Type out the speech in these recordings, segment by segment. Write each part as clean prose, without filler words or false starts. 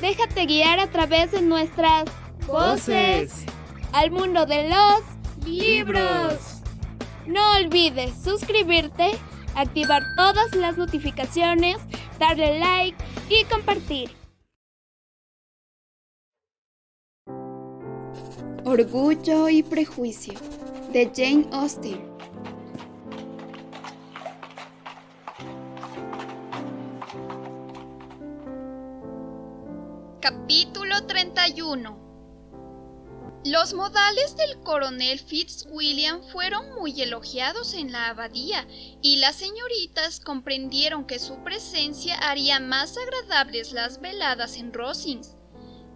Déjate guiar a través de nuestras voces al mundo de los libros. No olvides suscribirte, activar todas las notificaciones, darle like y compartir. Orgullo y prejuicio, de Jane Austen. Capítulo 31. Los modales del coronel Fitzwilliam fueron muy elogiados en la abadía, y las señoritas comprendieron que su presencia haría más agradables las veladas en Rosings.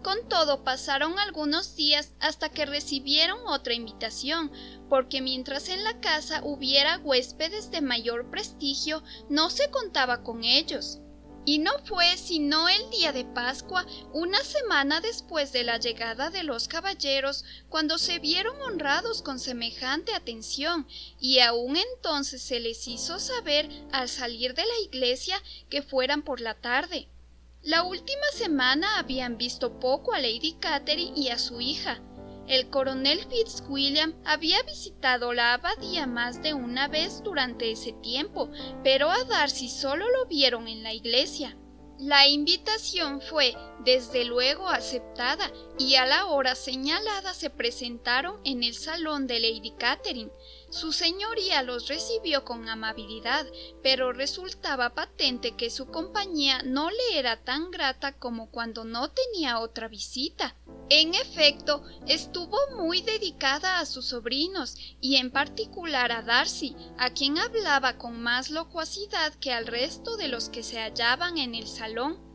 Con todo, pasaron algunos días hasta que recibieron otra invitación, porque mientras en la casa hubiera huéspedes de mayor prestigio, no se contaba con ellos. Y no fue sino el día de Pascua, una semana después de la llegada de los caballeros, cuando se vieron honrados con semejante atención, y aún entonces se les hizo saber, al salir de la iglesia, que fueran por la tarde. La última semana habían visto poco a Lady Catherine y a su hija. El coronel Fitzwilliam había visitado la abadía más de una vez durante ese tiempo, pero a Darcy solo lo vieron en la iglesia. La invitación fue, desde luego, aceptada, y a la hora señalada se presentaron en el salón de Lady Catherine. Su señoría los recibió con amabilidad, pero resultaba patente que su compañía no le era tan grata como cuando no tenía otra visita. En efecto, estuvo muy dedicada a sus sobrinos, y en particular a Darcy, a quien hablaba con más locuacidad que al resto de los que se hallaban en el salón.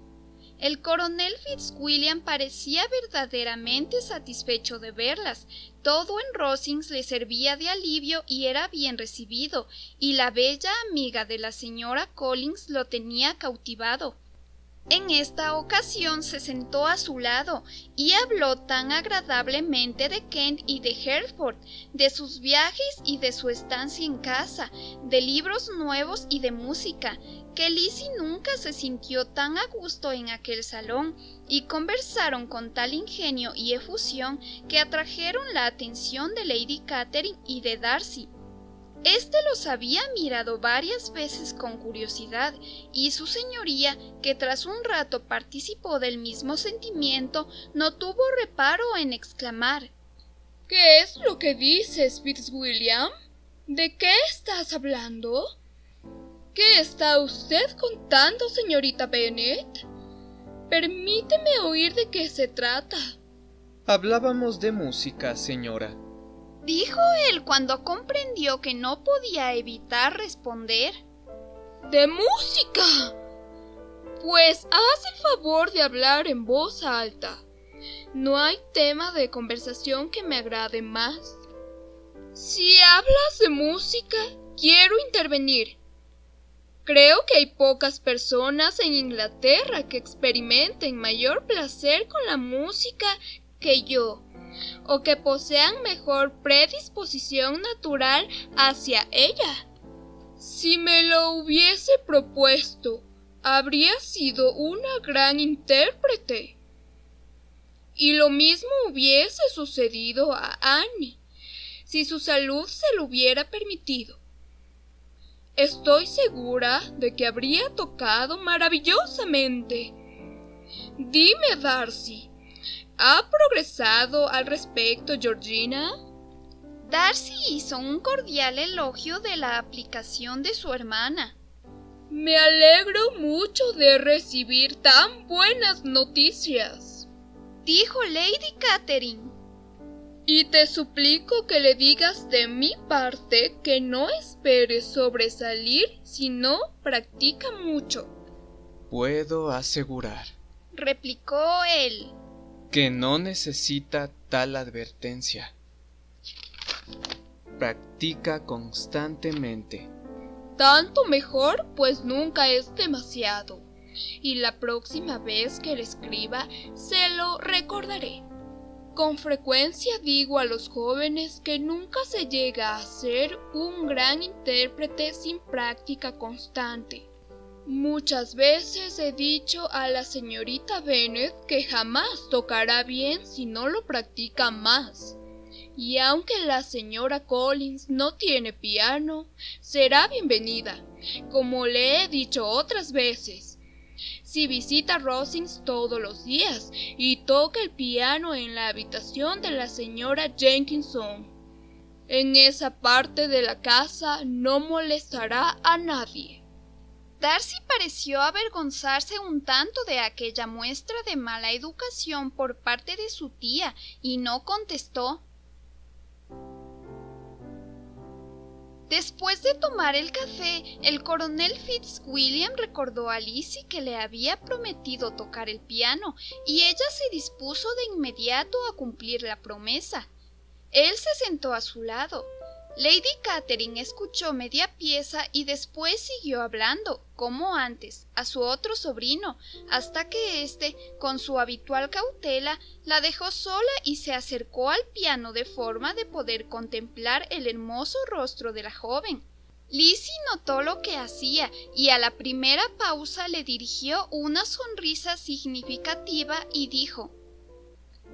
El coronel Fitzwilliam parecía verdaderamente satisfecho de verlas. Todo en Rosings le servía de alivio y era bien recibido, y la bella amiga de la señora Collins lo tenía cautivado. En esta ocasión se sentó a su lado y habló tan agradablemente de Kent y de Hertford, de sus viajes y de su estancia en casa, de libros nuevos y de música, que Lizzie nunca se sintió tan a gusto en aquel salón, y conversaron con tal ingenio y efusión que atrajeron la atención de Lady Catherine y de Darcy. Este los había mirado varias veces con curiosidad, y su señoría, que tras un rato participó del mismo sentimiento, no tuvo reparo en exclamar: ¿Qué es lo que dices, Fitzwilliam? ¿De qué estás hablando? ¿Qué está usted contando, señorita Bennet? Permíteme oír de qué se trata. Hablábamos de música, señora, dijo él cuando comprendió que no podía evitar responder. ¿De música? Pues haz el favor de hablar en voz alta. No hay tema de conversación que me agrade más. Si hablas de música, quiero intervenir. Creo que hay pocas personas en Inglaterra que experimenten mayor placer con la música que yo, o que posean mejor predisposición natural hacia ella. Si me lo hubiese propuesto, habría sido una gran intérprete. Y lo mismo hubiese sucedido a Anne, si su salud se lo hubiera permitido. Estoy segura de que habría tocado maravillosamente. Dime, Darcy, ¿ha progresado al respecto Georgina? Darcy hizo un cordial elogio de la aplicación de su hermana. Me alegro mucho de recibir tan buenas noticias, dijo Lady Catherine. Y te suplico que le digas de mi parte que no espere sobresalir si no practica mucho. puedo asegurar, replicó él, que no necesita tal advertencia. Practica constantemente. Tanto mejor, pues nunca es demasiado. Y la próxima vez que le escriba, se lo recordaré. Con frecuencia digo a los jóvenes que nunca se llega a ser un gran intérprete sin práctica constante. Muchas veces he dicho a la señorita Bennet que jamás tocará bien si no lo practica más. Y aunque la señora Collins no tiene piano, será bienvenida, como le he dicho otras veces. Si visita Rosings todos los días y toca el piano en la habitación de la señora Jenkinson, en esa parte de la casa no molestará a nadie. Darcy pareció avergonzarse un tanto de aquella muestra de mala educación por parte de su tía y no contestó. Después de tomar el café, el coronel Fitzwilliam recordó a Lizzie que le había prometido tocar el piano y ella se dispuso de inmediato a cumplir la promesa. Él se sentó a su lado. Lady Catherine escuchó media pieza y después siguió hablando, como antes, a su otro sobrino, hasta que éste, con su habitual cautela, la dejó sola y se acercó al piano de forma de poder contemplar el hermoso rostro de la joven. Lizzie notó lo que hacía y a la primera pausa le dirigió una sonrisa significativa y dijo: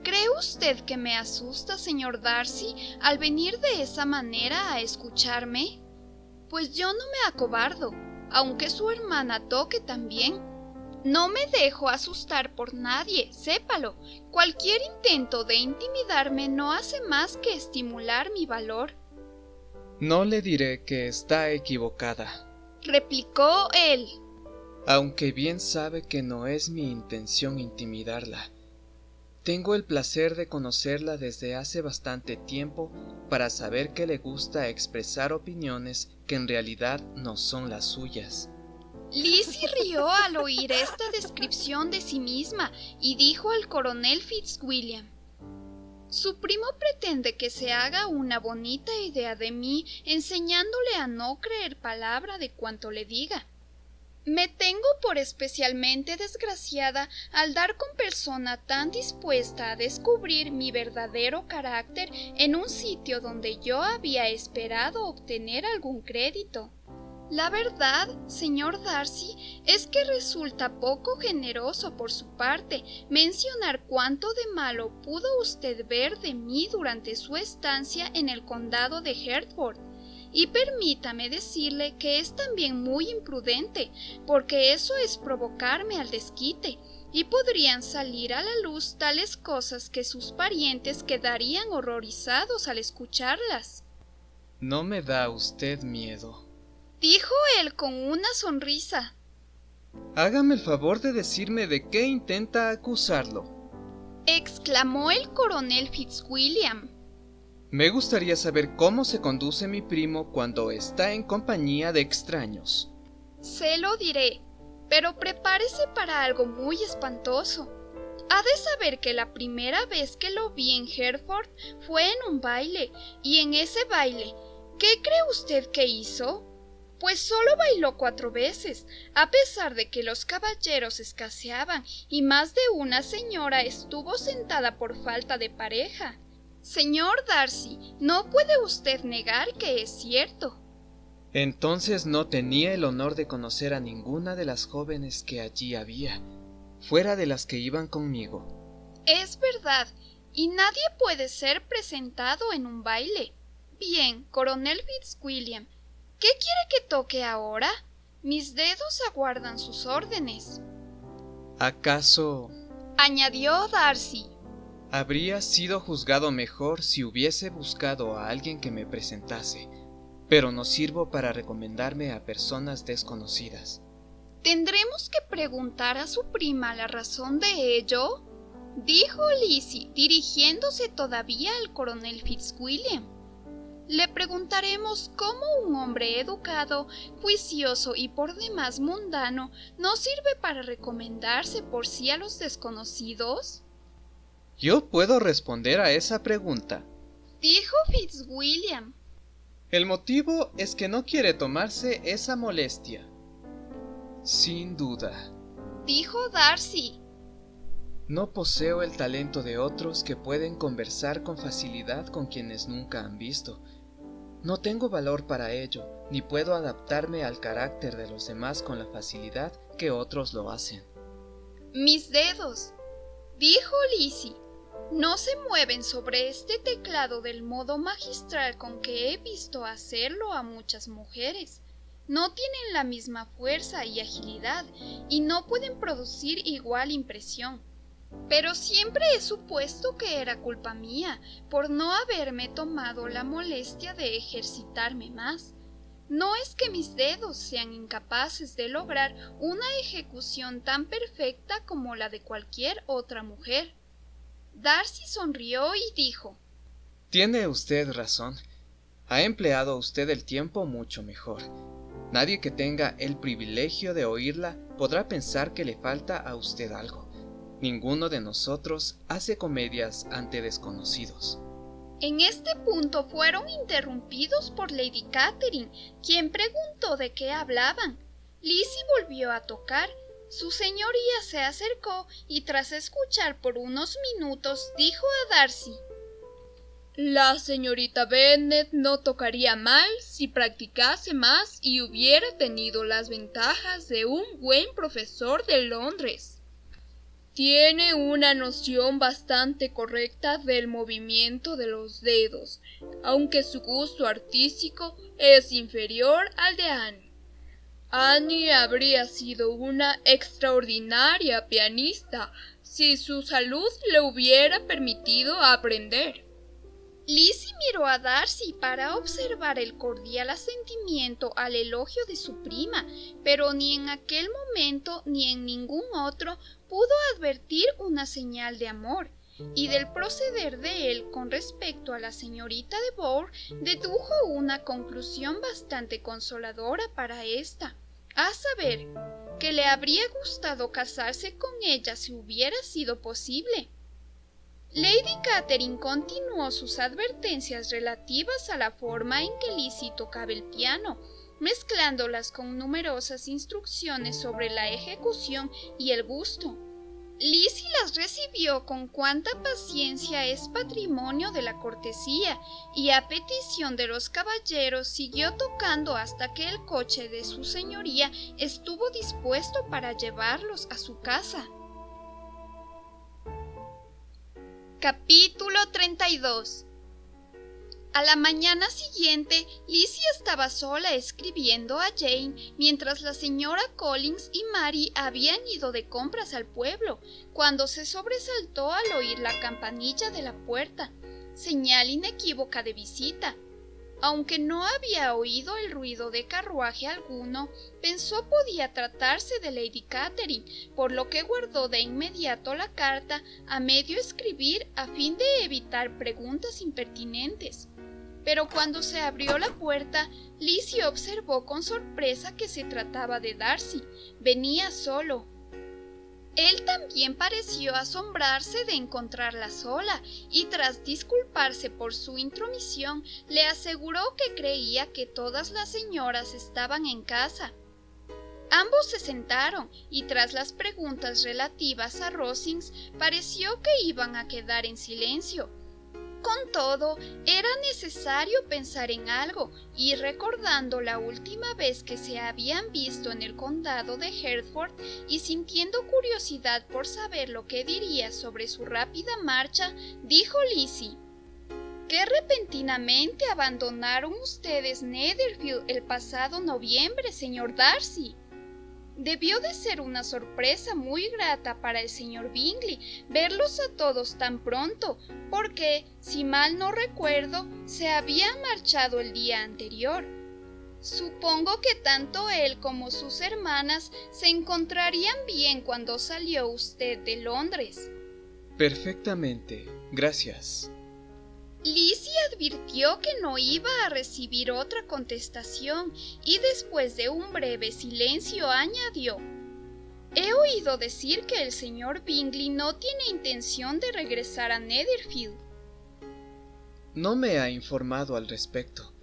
¿Cree usted que me asusta, señor Darcy, al venir de esa manera a escucharme? Pues yo no me acobardo, aunque su hermana toque también. No me dejo asustar por nadie, sépalo. Cualquier intento de intimidarme no hace más que estimular mi valor. No le diré que está equivocada, replicó él, aunque bien sabe que no es mi intención intimidarla. Tengo el placer de conocerla desde hace bastante tiempo para saber que le gusta expresar opiniones que en realidad no son las suyas. Lizzie rió al oír esta descripción de sí misma y dijo al coronel Fitzwilliam: Su primo pretende que se haga una bonita idea de mí enseñándole a no creer palabra de cuanto le diga. Me tengo por especialmente desgraciada al dar con persona tan dispuesta a descubrir mi verdadero carácter en un sitio donde yo había esperado obtener algún crédito. La verdad, señor Darcy, es que resulta poco generoso por su parte mencionar cuánto de malo pudo usted ver de mí durante su estancia en el condado de Hertford. Y permítame decirle que es también muy imprudente, porque eso es provocarme al desquite, y podrían salir a la luz tales cosas que sus parientes quedarían horrorizados al escucharlas. No me da usted miedo, dijo él con una sonrisa. Hágame el favor de decirme de qué intenta acusarlo, exclamó el coronel Fitzwilliam. Me gustaría saber cómo se conduce mi primo cuando está en compañía de extraños. Se lo diré, pero prepárese para algo muy espantoso. Ha de saber que la primera vez que lo vi en Hertford fue en un baile, y en ese baile, ¿qué cree usted que hizo? Pues solo bailó 4 veces, a pesar de que los caballeros escaseaban y más de una señora estuvo sentada por falta de pareja. Señor Darcy, no puede usted negar que es cierto. Entonces no tenía el honor de conocer a ninguna de las jóvenes que allí había, fuera de las que iban conmigo. Es verdad, y nadie puede ser presentado en un baile. Bien, coronel Fitzwilliam, ¿qué quiere que toque ahora? Mis dedos aguardan sus órdenes. ¿Acaso? Añadió Darcy. Habría sido juzgado mejor si hubiese buscado a alguien que me presentase, pero no sirvo para recomendarme a personas desconocidas. ¿Tendremos que preguntar a su prima la razón de ello?, dijo Lizzie, dirigiéndose todavía al coronel Fitzwilliam. Le preguntaremos cómo un hombre educado, juicioso y por demás mundano no sirve para recomendarse por sí a los desconocidos. Yo puedo responder a esa pregunta, dijo Fitzwilliam. El motivo es que no quiere tomarse esa molestia. Sin duda, dijo Darcy. No poseo el talento de otros que pueden conversar con facilidad con quienes nunca han visto. No tengo valor para ello, ni puedo adaptarme al carácter de los demás con la facilidad que otros lo hacen. Mis dedos, dijo Lizzie, no se mueven sobre este teclado del modo magistral con que he visto hacerlo a muchas mujeres. No tienen la misma fuerza y agilidad y no pueden producir igual impresión. Pero siempre he supuesto que era culpa mía por no haberme tomado la molestia de ejercitarme más. No es que mis dedos sean incapaces de lograr una ejecución tan perfecta como la de cualquier otra mujer. Darcy sonrió y dijo: Tiene usted razón. Ha empleado usted el tiempo mucho mejor. Nadie que tenga el privilegio de oírla podrá pensar que le falta a usted algo. Ninguno de nosotros hace comedias ante desconocidos. En este punto fueron interrumpidos por Lady Catherine, quien preguntó de qué hablaban. Lizzie volvió a tocar. Su señoría se acercó y tras escuchar por unos minutos dijo a Darcy: La señorita Bennet no tocaría mal si practicase más y hubiera tenido las ventajas de un buen profesor de Londres. Tiene una noción bastante correcta del movimiento de los dedos, aunque su gusto artístico es inferior al de Anne. Annie habría sido una extraordinaria pianista si su salud le hubiera permitido aprender. Lizzie miró a Darcy para observar el cordial asentimiento al elogio de su prima, pero ni en aquel momento ni en ningún otro pudo advertir una señal de amor, y del proceder de él con respecto a la señorita de Bourgh dedujo una conclusión bastante consoladora para ésta, a saber, que le habría gustado casarse con ella si hubiera sido posible. Lady Catherine continuó sus advertencias relativas a la forma en que Lizzie tocaba el piano, mezclándolas con numerosas instrucciones sobre la ejecución y el gusto. Lizzie las recibió con cuanta paciencia es patrimonio de la cortesía, y a petición de los caballeros siguió tocando hasta que el coche de su señoría estuvo dispuesto para llevarlos a su casa. Capítulo 32. A la mañana siguiente, Lizzie estaba sola escribiendo a Jane mientras la señora Collins y Mary habían ido de compras al pueblo, cuando se sobresaltó al oír la campanilla de la puerta, señal inequívoca de visita. Aunque no había oído el ruido de carruaje alguno, pensó podía tratarse de Lady Catherine, por lo que guardó de inmediato la carta a medio escribir a fin de evitar preguntas impertinentes. Pero cuando se abrió la puerta, Lizzie observó con sorpresa que se trataba de Darcy. Venía solo. Él también pareció asombrarse de encontrarla sola y tras disculparse por su intromisión, le aseguró que creía que todas las señoras estaban en casa. Ambos se sentaron y tras las preguntas relativas a Rosings pareció que iban a quedar en silencio. Con todo, era necesario pensar en algo, y recordando la última vez que se habían visto en el condado de Hertford y sintiendo curiosidad por saber lo que diría sobre su rápida marcha, dijo Lizzie: «¿Qué repentinamente abandonaron ustedes Netherfield el pasado noviembre, señor Darcy?» Debió de ser una sorpresa muy grata para el señor Bingley verlos a todos tan pronto, porque, si mal no recuerdo, se habían marchado el día anterior. Supongo que tanto él como sus hermanas se encontrarían bien cuando salió usted de Londres. Perfectamente, gracias. Lizzie advirtió que no iba a recibir otra contestación y después de un breve silencio añadió: «He oído decir que el señor Bingley no tiene intención de regresar a Netherfield». No me ha informado al respecto,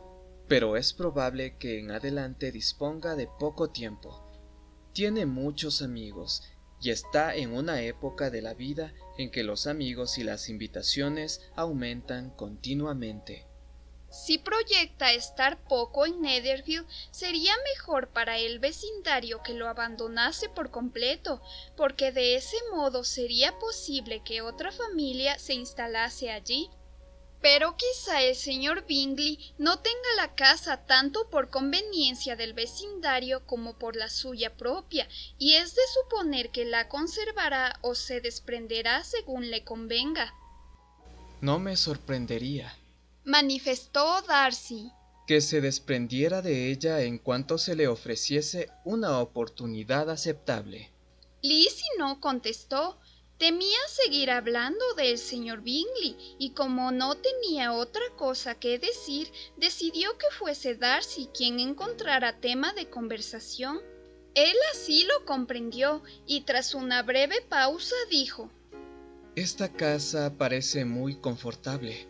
pero es probable que en adelante disponga de poco tiempo. Tiene muchos amigos y está en una época de la vida en que los amigos y las invitaciones aumentan continuamente. Si proyecta estar poco en Netherfield, sería mejor para el vecindario que lo abandonase por completo, porque de ese modo sería posible que otra familia se instalase allí. Pero quizá el señor Bingley no tenga la casa tanto por conveniencia del vecindario como por la suya propia, y es de suponer que la conservará o se desprenderá según le convenga. No me sorprendería Manifestó Darcy. que se desprendiera de ella en cuanto se le ofreciese una oportunidad aceptable. Lizzie no contestó. Temía seguir hablando del señor Bingley, y como no tenía otra cosa que decir, decidió que fuese Darcy quien encontrara tema de conversación. Él así lo comprendió, y tras una breve pausa dijo: Esta casa parece muy confortable.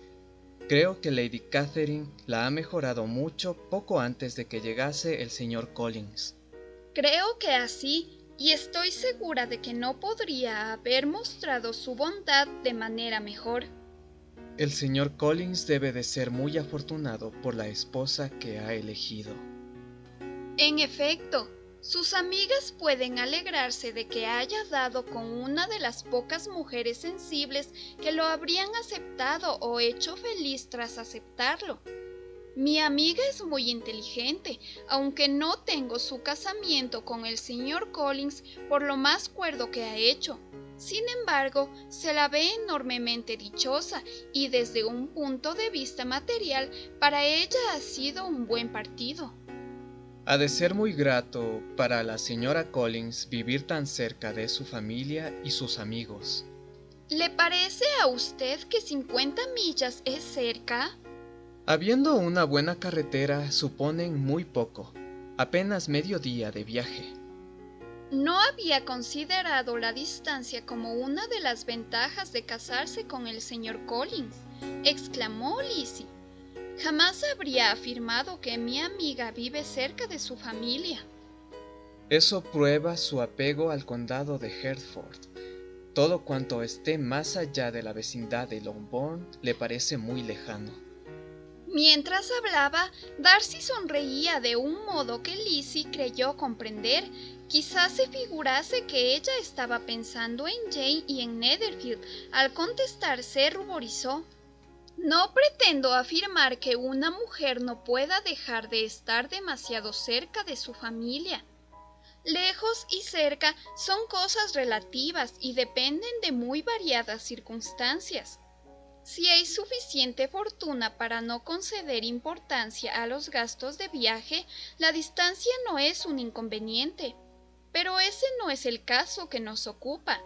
Creo que Lady Catherine la ha mejorado mucho poco antes de que llegase el señor Collins. Creo que así, y estoy segura de que no podría haber mostrado su bondad de manera mejor. El señor Collins debe de ser muy afortunado por la esposa que ha elegido. En efecto, sus amigas pueden alegrarse de que haya dado con una de las pocas mujeres sensibles que lo habrían aceptado o hecho feliz tras aceptarlo. Mi amiga es muy inteligente, aunque no tengo su casamiento con el señor Collins por lo más cuerdo que ha hecho. Sin embargo, se la ve enormemente dichosa, y desde un punto de vista material, para ella ha sido un buen partido. Ha de ser muy grato para la señora Collins vivir tan cerca de su familia y sus amigos. ¿Le parece a usted que 50 millas es cerca? Habiendo una buena carretera, suponen muy poco, apenas medio día de viaje. No había considerado la distancia como una de las ventajas de casarse con el señor Collins, exclamó Lizzie. Jamás habría afirmado que mi amiga vive cerca de su familia. Eso prueba su apego al condado de Hertford. Todo cuanto esté más allá de la vecindad de Longbourn le parece muy lejano. Mientras hablaba, Darcy sonreía de un modo que Lizzie creyó comprender. Quizás se figurase que ella estaba pensando en Jane y en Netherfield. Al contestar se ruborizó. No pretendo afirmar que una mujer no pueda dejar de estar demasiado cerca de su familia. Lejos y cerca son cosas relativas y dependen de muy variadas circunstancias. Si hay suficiente fortuna para no conceder importancia a los gastos de viaje, la distancia no es un inconveniente. Pero ese no es el caso que nos ocupa.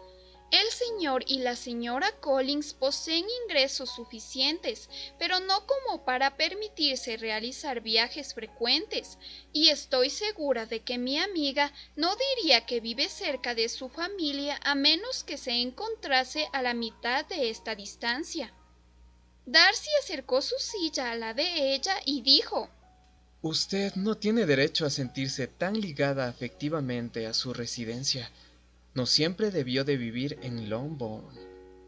El señor y la señora Collins poseen ingresos suficientes, pero no como para permitirse realizar viajes frecuentes, y estoy segura de que mi amiga no diría que vive cerca de su familia a menos que se encontrase a la mitad de esta distancia. Darcy acercó su silla a la de ella y dijo: Usted no tiene derecho a sentirse tan ligada afectivamente a su residencia. No siempre debió de vivir en Longbourn.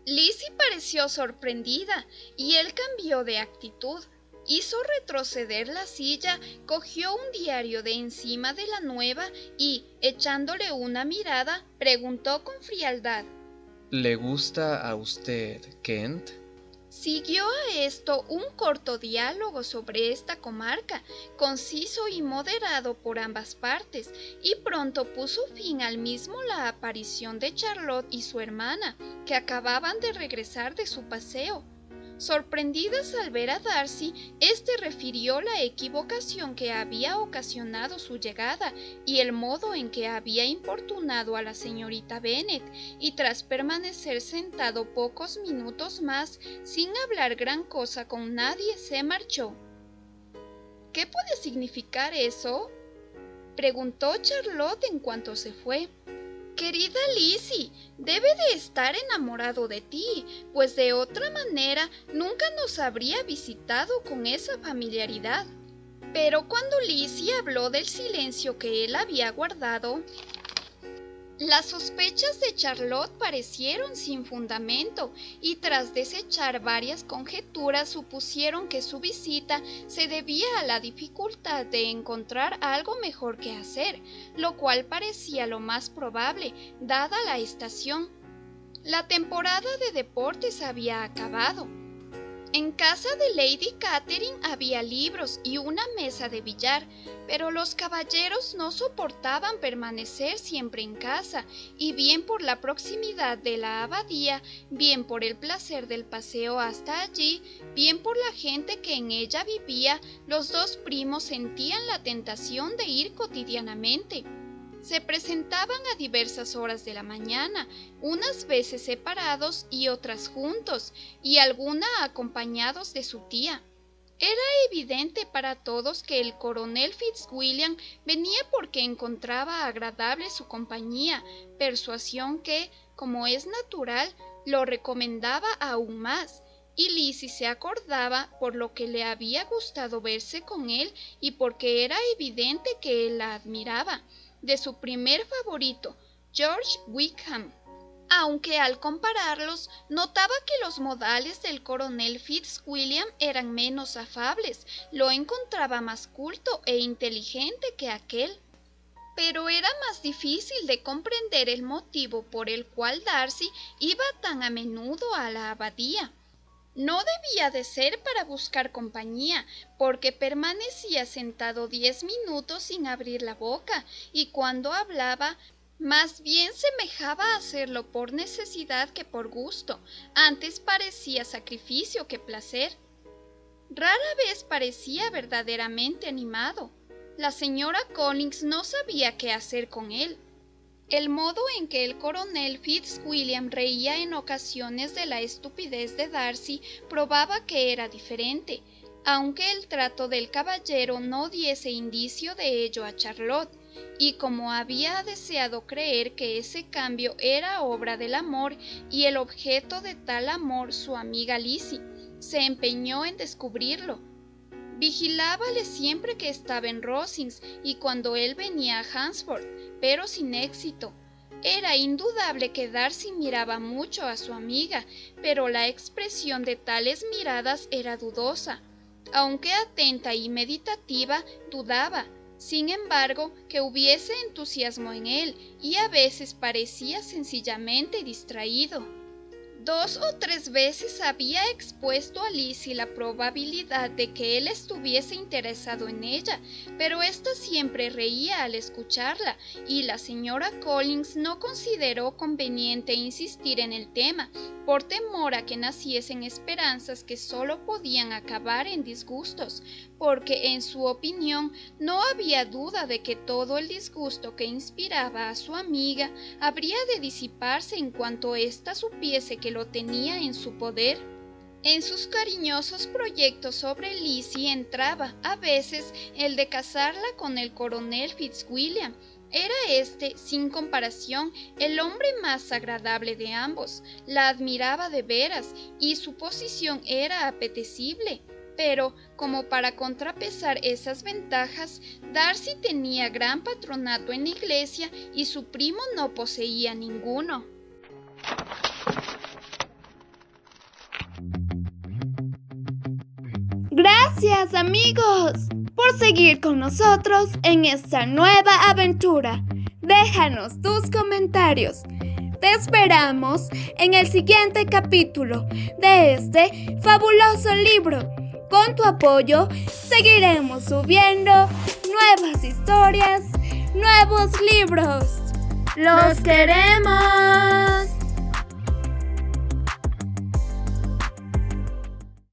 Lizzie pareció sorprendida, y él cambió de actitud. Hizo retroceder la silla, cogió un diario de encima de la nueva y, echándole una mirada, preguntó con frialdad: ¿Le gusta a usted Kent? Siguió a esto un corto diálogo sobre esta comarca, conciso y moderado por ambas partes, y pronto puso fin al mismo la aparición de Charlotte y su hermana, que acababan de regresar de su paseo. Sorprendidas al ver a Darcy, éste refirió la equivocación que había ocasionado su llegada y el modo en que había importunado a la señorita Bennet, y tras permanecer sentado pocos minutos más, sin hablar gran cosa con nadie, se marchó. ¿Qué puede significar eso?, preguntó Charlotte en cuanto se fue. Querida Lizzie, debe de estar enamorado de ti, pues de otra manera nunca nos habría visitado con esa familiaridad. Pero cuando Lizzie habló del silencio que él había guardado, Las sospechas de Charlotte parecieron sin fundamento y tras desechar varias conjeturas supusieron que su visita se debía a la dificultad de encontrar algo mejor que hacer, lo cual parecía lo más probable, dada la estación. La temporada de deportes había acabado. En casa de Lady Catherine había libros y una mesa de billar, pero los caballeros no soportaban permanecer siempre en casa, y bien por la proximidad de la abadía, bien por el placer del paseo hasta allí, bien por la gente que en ella vivía, los dos primos sentían la tentación de ir cotidianamente. Se presentaban a diversas horas de la mañana, unas veces separados y otras juntos, y alguna acompañados de su tía. Era evidente para todos que el coronel Fitzwilliam venía porque encontraba agradable su compañía, persuasión que, como es natural, lo recomendaba aún más, y Lizzie se acordaba por lo que le había gustado verse con él y porque era evidente que él la admiraba, de su primer favorito, George Wickham, aunque al compararlos notaba que los modales del coronel Fitzwilliam eran menos afables, lo encontraba más culto e inteligente que aquel. Pero era más difícil de comprender el motivo por el cual Darcy iba tan a menudo a la abadía. No debía de ser para buscar compañía, porque permanecía sentado 10 minutos sin abrir la boca, y cuando hablaba, más bien semejaba hacerlo por necesidad que por gusto, antes parecía sacrificio que placer. Rara vez parecía verdaderamente animado. La señora Collins no sabía qué hacer con él. El modo en que el coronel Fitzwilliam reía en ocasiones de la estupidez de Darcy probaba que era diferente, aunque el trato del caballero no diese indicio de ello a Charlotte, y como había deseado creer que ese cambio era obra del amor y el objeto de tal amor su amiga Lizzie, se empeñó en descubrirlo. Vigilábale siempre que estaba en Rosings y cuando él venía a Hunsford, pero sin éxito. Era indudable que Darcy miraba mucho a su amiga, pero la expresión de tales miradas era dudosa. Aunque atenta y meditativa, dudaba, sin embargo, que hubiese entusiasmo en él, y a veces parecía sencillamente distraído. 2 o 3 veces había expuesto a Lizzie la probabilidad de que él estuviese interesado en ella, pero ésta siempre reía al escucharla, y la señora Collins no consideró conveniente insistir en el tema, por temor a que naciesen esperanzas que solo podían acabar en disgustos, porque en su opinión no había duda de que todo el disgusto que inspiraba a su amiga habría de disiparse en cuanto ésta supiese que lo tenía en su poder. En sus cariñosos proyectos sobre Lizzie entraba, a veces, el de casarla con el coronel Fitzwilliam. Era este, sin comparación, el hombre más agradable de ambos. La admiraba de veras, y su posición era apetecible. Pero, como para contrapesar esas ventajas, Darcy tenía gran patronato en la iglesia y su primo no poseía ninguno. Gracias, amigos, por seguir con nosotros en esta nueva aventura. Déjanos tus comentarios. Te esperamos en el siguiente capítulo de este fabuloso libro. Con tu apoyo seguiremos subiendo nuevas historias, nuevos libros. ¡Los queremos!